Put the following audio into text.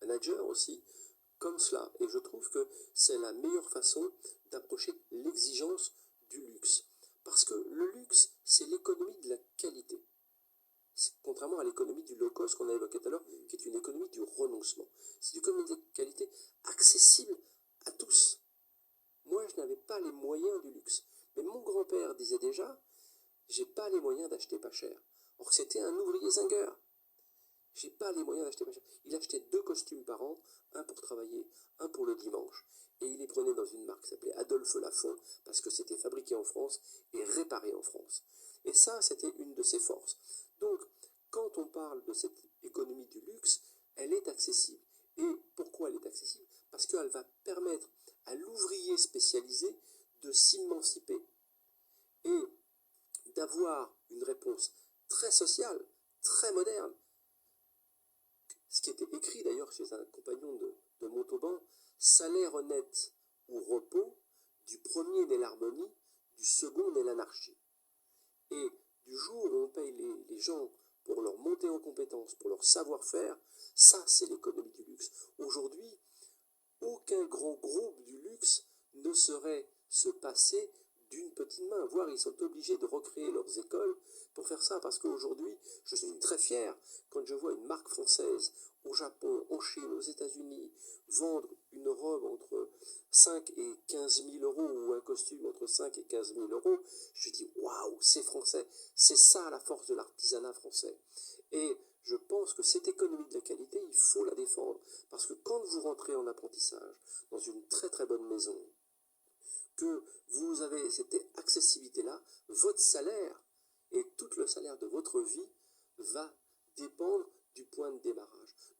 manager aussi, comme cela. Et je trouve que c'est la meilleure façon d'approcher l'exigence du luxe. Parce que le luxe, c'est l'économie de la qualité. Contrairement à l'économie du low cost qu'on a évoqué tout à l'heure, qui est une économie du renoncement. C'est une économie de qualité accessible à tous. Moi, je n'avais pas les moyens du luxe. Mais mon grand-père disait déjà, j'ai pas les moyens d'acheter pas cher. Or, c'était un ouvrier zingueur. J'ai pas les moyens d'acheter pas cher. Il achetait 2 costumes par an, un pour travailler, un pour le dimanche. Et il les prenait dans une marque qui s'appelait Adolphe Lafont, parce que c'était fabriqué en France et réparé en France. Et ça, c'était une de ses forces. Donc, quand on parle de cette économie du luxe, elle est accessible. Et pourquoi elle est accessible? Parce qu'elle va permettre à l'ouvrier spécialisé de s'émanciper et d'avoir une réponse très sociale, très moderne. Ce qui était écrit d'ailleurs chez un compagnon de Montauban, salaire honnête ou repos, du premier naît l'harmonie, du second naît l'anarchie. Et du jour où on paye les gens pour leur montée en compétences, pour leur savoir-faire, ça c'est l'économie du luxe. Aujourd'hui, aucun grand groupe du luxe ne saurait se passer d'une petite main, voire ils sont obligés de recréer leurs écoles pour faire ça, parce qu'aujourd'hui, je suis très fier quand je vois une marque française au Japon, en Chine, aux États-Unis, vendre une robe entre 5 et 15 000 euros ou un costume entre 5 et 15 000 euros, je dis waouh, c'est français, c'est ça la force de l'artisanat français. Et je pense que cette économie de la qualité, il faut la défendre, parce que quand vous rentrez en apprentissage dans une très très bonne maison, que vous avez cette accessibilité-là, votre salaire et tout le salaire de votre vie va dépendre du point de démarrage.